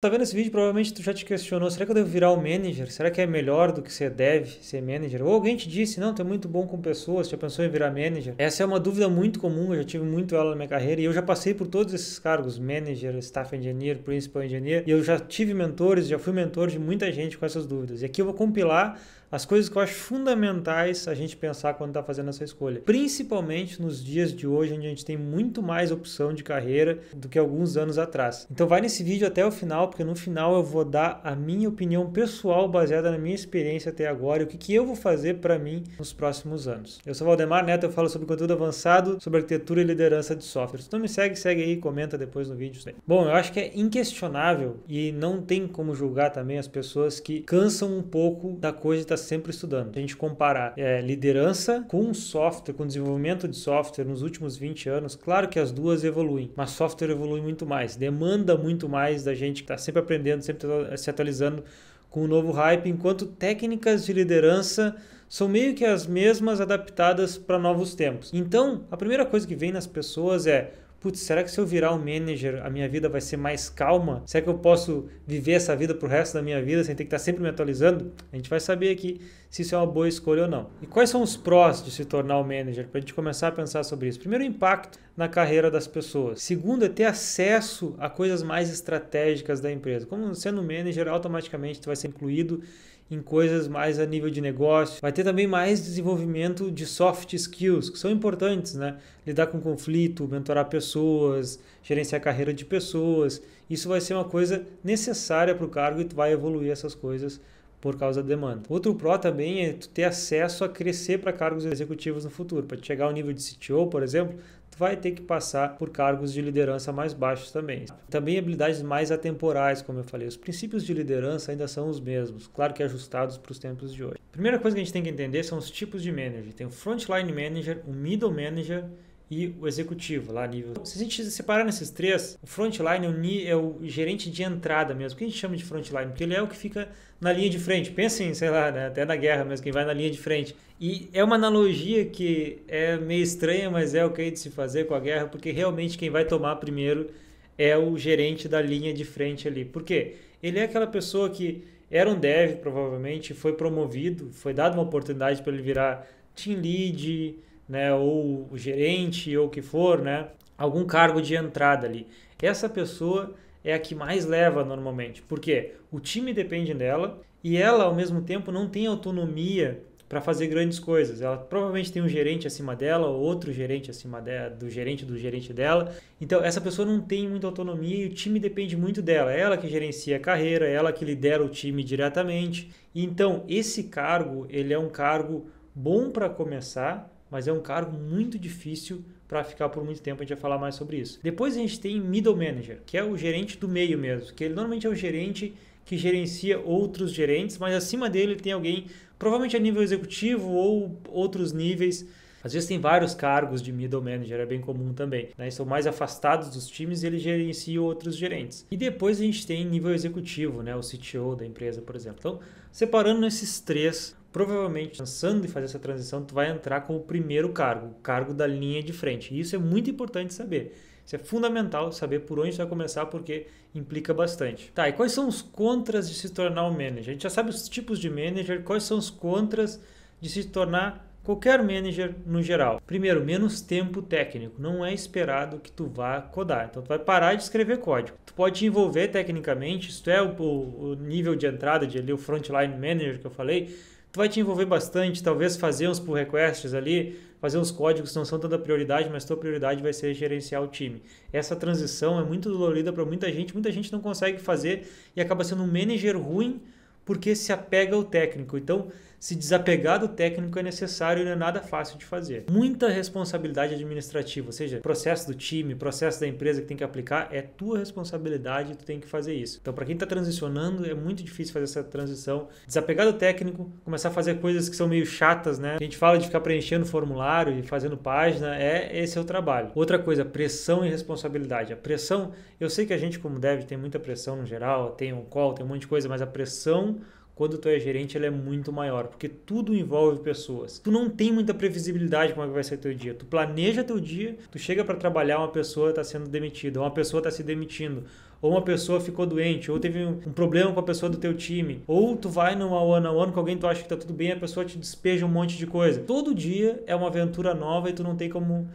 Tá vendo esse vídeo? Provavelmente tu já te questionou, será que eu devo virar um manager? Será que é melhor do que ser dev, ser manager? Ou alguém te disse, não, tu é muito bom com pessoas, já pensou em virar manager? Essa é uma dúvida muito comum, eu já tive muito ela na minha carreira e eu já passei por todos esses cargos, manager, staff engineer, principal engineer, e eu já tive mentores, já fui mentor de muita gente com essas dúvidas. E aqui eu vou compilar as coisas que eu acho fundamentais a gente pensar quando está fazendo essa escolha. Principalmente nos dias de hoje, onde a gente tem muito mais opção de carreira do que alguns anos atrás. Então vai nesse vídeo até o final, porque no final eu vou dar a minha opinião pessoal baseada na minha experiência até agora e o que eu vou fazer para mim nos próximos anos. Eu sou Valdemar Neto, eu falo sobre conteúdo avançado, sobre arquitetura e liderança de software. Se não me segue, segue aí, comenta depois no vídeo. Bom, eu acho que é inquestionável e não tem como julgar também as pessoas que cansam um pouco da coisa de estar sempre estudando. Se a gente comparar liderança com software, com desenvolvimento de software nos últimos 20 anos, claro que as duas evoluem, mas software evolui muito mais, demanda muito mais da gente que está sempre aprendendo, sempre se atualizando com um novo hype, enquanto técnicas de liderança são meio que as mesmas adaptadas para novos tempos. Então, a primeira coisa que vem nas pessoas é: putz, será que se eu virar um manager, a minha vida vai ser mais calma? Será que eu posso viver essa vida pro resto da minha vida sem ter que estar sempre me atualizando? A gente vai saber aqui se isso é uma boa escolha ou não. E quais são os prós de se tornar um manager? Para a gente começar a pensar sobre isso. Primeiro, o impacto na carreira das pessoas. Segundo, é ter acesso a coisas mais estratégicas da empresa. Como sendo manager, automaticamente tu vai ser incluído em coisas mais a nível de negócio. Vai ter também mais desenvolvimento de soft skills, que são importantes, né? Lidar com conflito, mentorar pessoas, gerenciar a carreira de pessoas. Isso vai ser uma coisa necessária para o cargo e tu vai evoluir essas coisas por causa da demanda. Outro pró também é tu ter acesso a crescer para cargos executivos no futuro. Para chegar ao nível de CTO, por exemplo, tu vai ter que passar por cargos de liderança mais baixos também. Também habilidades mais atemporais, como eu falei. Os princípios de liderança ainda são os mesmos, claro que ajustados para os tempos de hoje. Primeira coisa que a gente tem que entender são os tipos de manager. Tem o frontline manager, o middle manager e o executivo, lá nível. Se a gente separar nesses três, o frontline é o gerente de entrada mesmo. Por que a gente chama de frontline? Porque ele é o que fica na linha de frente. Pensem, sei lá, né? Até na guerra mesmo, quem vai na linha de frente. E é uma analogia que é meio estranha, mas é ok de se fazer com a guerra, porque realmente quem vai tomar primeiro é o gerente da linha de frente ali. Por quê? Ele é aquela pessoa que era um dev, provavelmente, foi promovido, foi dada uma oportunidade para ele virar team lead, né, ou o gerente, ou o que for, né, algum cargo de entrada ali. Essa pessoa é a que mais leva normalmente, porque o time depende dela e ela, ao mesmo tempo, não tem autonomia para fazer grandes coisas. Ela provavelmente tem um gerente acima dela, ou outro gerente acima dela, do gerente dela. Então, essa pessoa não tem muita autonomia e o time depende muito dela. É ela que gerencia a carreira, é ela que lidera o time diretamente. Então, esse cargo, ele é um cargo bom para começar, mas é um cargo muito difícil para ficar por muito tempo. A gente vai falar mais sobre isso. Depois a gente tem middle manager, que é o gerente do meio mesmo, que ele normalmente é o gerente que gerencia outros gerentes, mas acima dele tem alguém, provavelmente a nível executivo ou outros níveis. Às vezes tem vários cargos de middle manager, é bem comum também, né? São mais afastados dos times e ele gerencia outros gerentes. E depois a gente tem nível executivo, né? O CTO da empresa, por exemplo. Então, separando esses três, provavelmente pensando em fazer essa transição, tu vai entrar com o primeiro cargo, o cargo da linha de frente. E isso é muito importante saber. Isso é fundamental saber por onde você vai começar, porque implica bastante. Tá, e quais são os contras de se tornar um manager? A gente já sabe os tipos de manager, quais são os contras de se tornar qualquer manager no geral. Primeiro, menos tempo técnico. Não é esperado que tu vá codar. Então, tu vai parar de escrever código. Tu pode te envolver tecnicamente, se tu é o nível de entrada, o frontline manager que eu falei, tu vai te envolver bastante, talvez fazer uns pull requests ali, fazer uns códigos que não são tanta prioridade, mas tua prioridade vai ser gerenciar o time. Essa transição é muito dolorida para muita gente não consegue fazer e acaba sendo um manager ruim porque se apega ao técnico. Então, se desapegar do técnico é necessário e não é nada fácil de fazer. Muita responsabilidade administrativa, ou seja, processo do time, processo da empresa que tem que aplicar, é tua responsabilidade e tu tem que fazer isso. Então, para quem está transicionando, é muito difícil fazer essa transição. Desapegar do técnico, começar a fazer coisas que são meio chatas, né? A gente fala de ficar preenchendo formulário e fazendo página, esse é o trabalho. Outra coisa, pressão e responsabilidade. A pressão, eu sei que a gente como dev tem muita pressão no geral, tem um call, tem um monte de coisa, mas a pressão quando tu é gerente, ela é muito maior, porque tudo envolve pessoas. Tu não tem muita previsibilidade como é que vai ser teu dia. Tu planeja teu dia, tu chega para trabalhar, uma pessoa está sendo demitida, ou uma pessoa está se demitindo, ou uma pessoa ficou doente, ou teve um problema com a pessoa do teu time, ou tu vai numa one-on-one com alguém que tu acha que tá tudo bem, a pessoa te despeja um monte de coisa. Todo dia é uma aventura nova e tu não tem como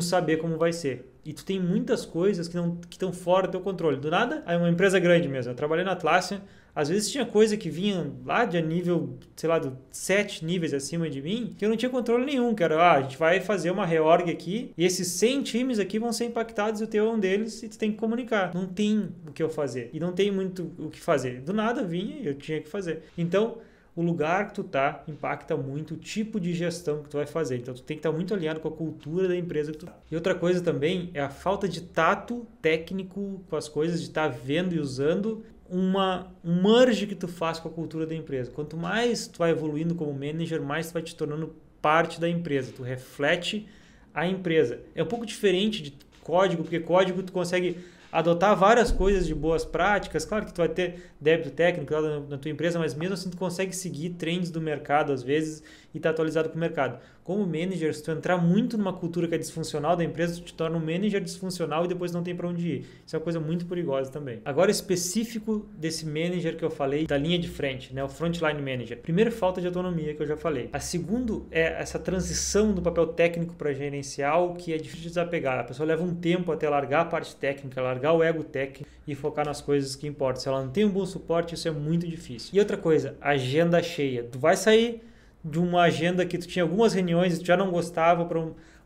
saber como vai ser. E tu tem muitas coisas que estão fora do teu controle. Do nada, é uma empresa grande mesmo. Eu trabalhei na Atlassian, às vezes tinha coisa que vinha lá de nível, sei lá, 7 níveis acima de mim, que eu não tinha controle nenhum, que era, a gente vai fazer uma reorg aqui, e esses 100 times aqui vão ser impactados, e o teu é um deles, e tu tem que comunicar. Não tem o que eu fazer. E não tem muito o que fazer. Do nada vinha e eu tinha que fazer. Então, o lugar que tu tá impacta muito o tipo de gestão que tu vai fazer. Então, tu tem que estar muito alinhado com a cultura da empresa que tu tá. E outra coisa também é a falta de tato técnico com as coisas, de estar vendo e usando um merge que tu faz com a cultura da empresa. Quanto mais tu vai evoluindo como manager, mais tu vai te tornando parte da empresa. Tu reflete a empresa. É um pouco diferente de código, porque código tu consegue adotar várias coisas de boas práticas. Claro que tu vai ter débito técnico lá na tua empresa, mas mesmo assim tu consegue seguir trends do mercado às vezes e estar atualizado com o mercado. Como manager, se tu entrar muito numa cultura que é disfuncional da empresa, tu te torna um manager disfuncional e depois não tem para onde ir. Isso é uma coisa muito perigosa também. Agora, específico desse manager que eu falei, da linha de frente, né, o frontline manager. Primeiro, falta de autonomia, que eu já falei. A segunda é essa transição do papel técnico para gerencial, que é difícil de desapegar. A pessoa leva um tempo até largar a parte técnica, largar o ego técnico e focar nas coisas que importam. Se ela não tem um bom suporte, isso é muito difícil. E outra coisa, agenda cheia. Tu vai sair de uma agenda que tu tinha algumas reuniões e tu já não gostava para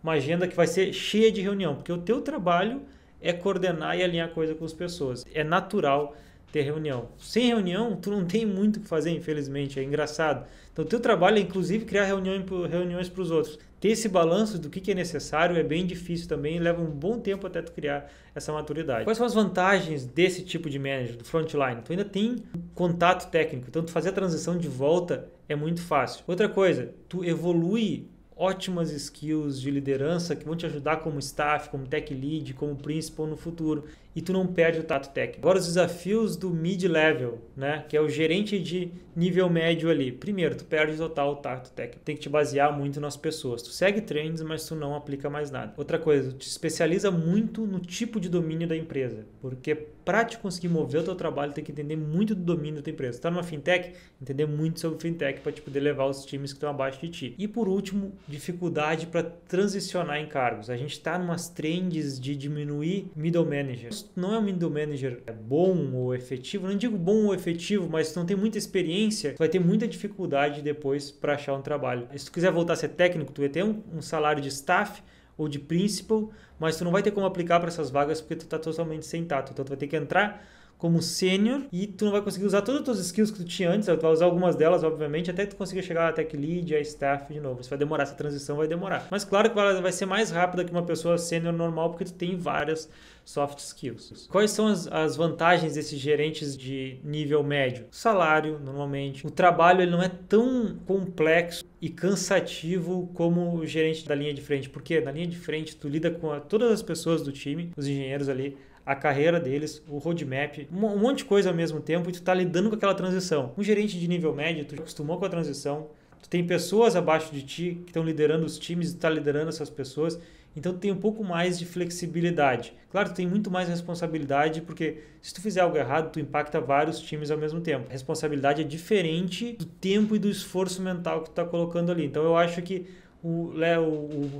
uma agenda que vai ser cheia de reunião, porque o teu trabalho é coordenar e alinhar coisa com as pessoas. É natural ter reunião. Sem reunião, tu não tem muito o que fazer, infelizmente, é engraçado. Então, o teu trabalho é, inclusive, criar reuniões para os outros. Ter esse balanço do que é necessário é bem difícil também, leva um bom tempo até tu criar essa maturidade. Quais são as vantagens desse tipo de manager, do frontline? Tu ainda tem contato técnico, então tu fazer a transição de volta é muito fácil. Outra coisa, tu evolui ótimas skills de liderança que vão te ajudar como staff, como tech lead, como principal no futuro, e tu não perde o tato técnico. Agora os desafios do mid-level, né, que é o gerente de nível médio ali. Primeiro, tu perde total o tato técnico. Tem que te basear muito nas pessoas. Tu segue trends, mas tu não aplica mais nada. Outra coisa, tu te especializa muito no tipo de domínio da empresa, porque para te conseguir mover o teu trabalho, tem que entender muito do domínio da tua empresa. Tu tá numa fintech, entender muito sobre fintech para te poder levar os times que estão abaixo de ti. E por último, dificuldade para transicionar em cargos. A gente está em umas trends de diminuir middle managers. Não é um middle manager bom ou efetivo, não digo bom ou efetivo, mas se não tem muita experiência, tu vai ter muita dificuldade depois para achar um trabalho. Se tu quiser voltar a ser técnico, tu vai ter um salário de staff ou de principal, mas tu não vai ter como aplicar para essas vagas porque tu está totalmente sem tato. Então tu vai ter que entrar como sênior e tu não vai conseguir usar todas as tuas skills que tu tinha antes, tu vai usar algumas delas, obviamente, até que tu consiga chegar a tech lead, a staff de novo. Isso vai demorar, essa transição vai demorar. Mas claro que ela vai ser mais rápida que uma pessoa sênior normal, porque tu tem várias soft skills. Quais são as vantagens desses gerentes de nível médio? O salário, normalmente. O trabalho ele não é tão complexo e cansativo como o gerente da linha de frente, porque na linha de frente tu lida com todas as pessoas do time, os engenheiros ali, a carreira deles, o roadmap, um monte de coisa ao mesmo tempo, e tu tá lidando com aquela transição. Um gerente de nível médio, tu já acostumou com a transição, tu tem pessoas abaixo de ti que estão liderando os times e tu tá liderando essas pessoas, então tu tem um pouco mais de flexibilidade. Claro, tu tem muito mais responsabilidade, porque se tu fizer algo errado, tu impacta vários times ao mesmo tempo. A responsabilidade é diferente do tempo e do esforço mental que tu tá colocando ali. Então eu acho que o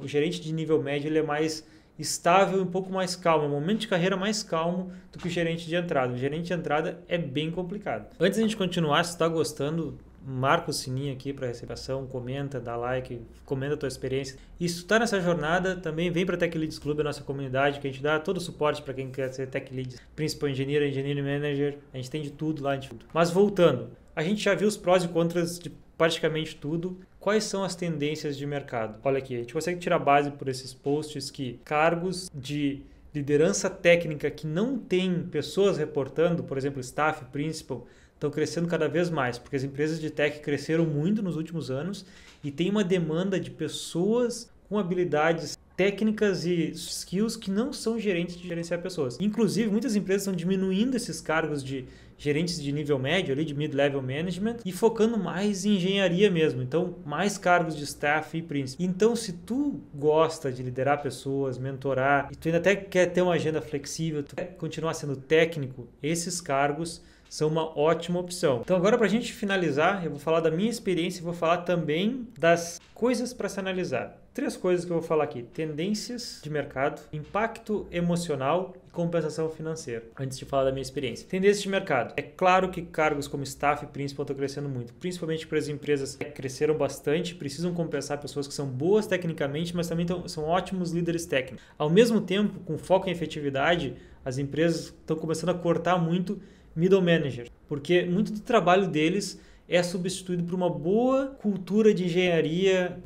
gerente de nível médio ele é mais estável e um pouco mais calmo, é um momento de carreira mais calmo do que o gerente de entrada. O gerente de entrada é bem complicado. Antes de a gente continuar, se tu está gostando, marca o sininho aqui para recebição, comenta, dá like, comenta a tua experiência. E se tu está nessa jornada, também vem para a Tech Leads Club, a nossa comunidade, que a gente dá todo o suporte para quem quer ser Tech Lead, Principal Engineer, Engineering Manager, a gente tem de tudo lá. Mas voltando, a gente já viu os prós e contras de praticamente tudo. Quais são as tendências de mercado? Olha aqui, a gente consegue tirar base por esses posts que cargos de liderança técnica que não tem pessoas reportando, por exemplo, staff, principal, estão crescendo cada vez mais, porque as empresas de tech cresceram muito nos últimos anos e tem uma demanda de pessoas com habilidades técnicas e skills que não são gerentes de gerenciar pessoas. Inclusive, muitas empresas estão diminuindo esses cargos de gerentes de nível médio, ali de mid-level management, e focando mais em engenharia mesmo. Então, mais cargos de staff e príncipe. Então, se tu gosta de liderar pessoas, mentorar, e tu ainda até quer ter uma agenda flexível, tu quer continuar sendo técnico, esses cargos são uma ótima opção. Então agora, para a gente finalizar, eu vou falar da minha experiência e vou falar também das coisas para se analisar. 3 coisas que eu vou falar aqui: tendências de mercado, impacto emocional e compensação financeira, antes de falar da minha experiência. Tendências de mercado. É claro que cargos como staff e principal estão crescendo muito, principalmente para as empresas que cresceram bastante, precisam compensar pessoas que são boas tecnicamente, mas também são ótimos líderes técnicos. Ao mesmo tempo, com foco em efetividade, as empresas estão começando a cortar muito middle manager, porque muito do trabalho deles é substituído por uma boa cultura de engenharia,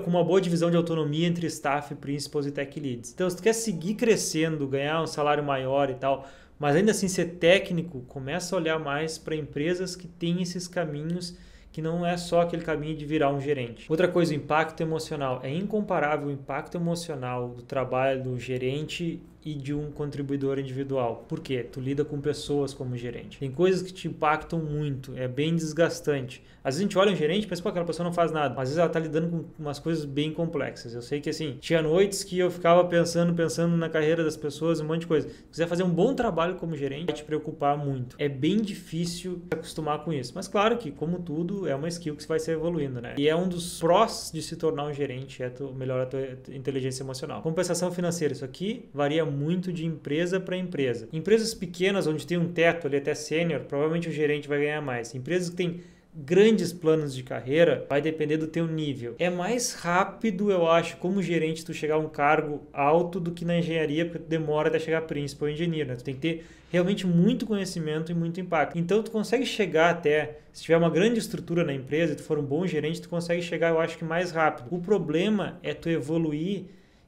com uma boa divisão de autonomia entre staff, principals e tech leads. Então, se tu quer seguir crescendo, ganhar um salário maior e tal, mas ainda assim ser técnico, começa a olhar mais para empresas que têm esses caminhos, que não é só aquele caminho de virar um gerente. Outra coisa, o impacto emocional. É incomparável o impacto emocional do trabalho do gerente e de um contribuidor individual. Por quê? Tu lida com pessoas como gerente. Tem coisas que te impactam muito, é bem desgastante. Às vezes a gente olha um gerente e pensa, pô, aquela pessoa não faz nada. Mas às vezes ela está lidando com umas coisas bem complexas. Eu sei que assim, tinha noites que eu ficava pensando na carreira das pessoas, um monte de coisa. Se quiser fazer um bom trabalho como gerente, vai te preocupar muito. É bem difícil se acostumar com isso. Mas claro que, como tudo, é uma skill que você vai ser evoluindo, né? E é um dos prós de se tornar um gerente, melhorar a tua inteligência emocional. Compensação financeira. Isso aqui varia muito de empresa para empresa. Empresas pequenas, onde tem um teto ali até sênior, provavelmente o gerente vai ganhar mais. Empresas que têm grandes planos de carreira, vai depender do teu nível. É mais rápido, eu acho, como gerente, tu chegar a um cargo alto do que na engenharia, porque tu demora até chegar principal engineer, né? Tu tem que ter realmente muito conhecimento e muito impacto. Então, tu consegue chegar até, se tiver uma grande estrutura na empresa e tu for um bom gerente, tu consegue chegar, eu acho que mais rápido. O problema é tu evoluir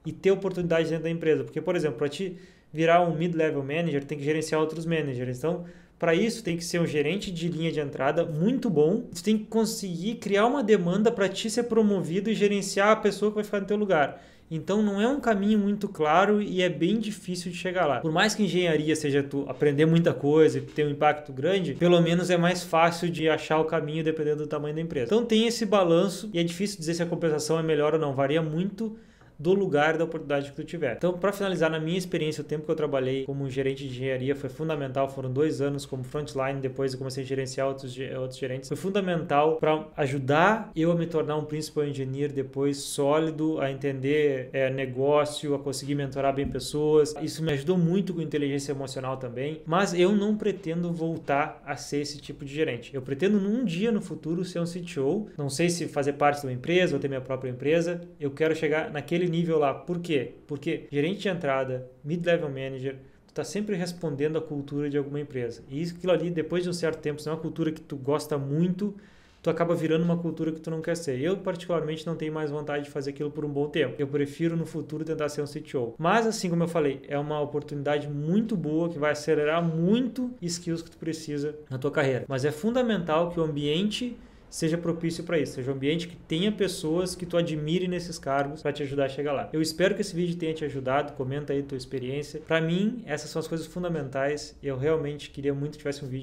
e ter oportunidade dentro da empresa. Porque, por exemplo, para te virar um mid-level manager, tem que gerenciar outros managers. Então, para isso, tem que ser um gerente de linha de entrada muito bom. Tu tem que conseguir criar uma demanda para ti ser promovido e gerenciar a pessoa que vai ficar no teu lugar. Então, não é um caminho muito claro e é bem difícil de chegar lá. Por mais que engenharia seja tu aprender muita coisa e ter um impacto grande, pelo menos é mais fácil de achar o caminho dependendo do tamanho da empresa. Então, tem esse balanço e é difícil dizer se a compensação é melhor ou não. Varia muito do lugar da oportunidade que tu tiver. Então, para finalizar, na minha experiência, o tempo que eu trabalhei como gerente de engenharia foi fundamental. Foram 2 anos como frontline, depois eu comecei a gerenciar outros gerentes. Foi fundamental para ajudar eu a me tornar um principal engineer depois sólido, a entender negócio, a conseguir mentorar bem pessoas. Isso me ajudou muito com inteligência emocional também, mas eu não pretendo voltar a ser esse tipo de gerente. Eu pretendo num dia no futuro ser um CTO, não sei se fazer parte de uma empresa ou ter minha própria empresa. Eu quero chegar naquele nível lá. Por quê? Porque gerente de entrada, mid-level manager, tu tá sempre respondendo à cultura de alguma empresa. E aquilo ali, depois de um certo tempo, se é uma cultura que tu gosta muito, tu acaba virando uma cultura que tu não quer ser. Eu, particularmente, não tenho mais vontade de fazer aquilo por um bom tempo. Eu prefiro, no futuro, tentar ser um CTO. Mas, assim como eu falei, é uma oportunidade muito boa que vai acelerar muito skills que tu precisa na tua carreira. Mas é fundamental que o ambiente seja propício para isso, seja um ambiente que tenha pessoas que tu admire nesses cargos para te ajudar a chegar lá. Eu espero que esse vídeo tenha te ajudado, comenta aí a tua experiência. Para mim, essas são as coisas fundamentais. Eu realmente queria muito que tivesse um vídeo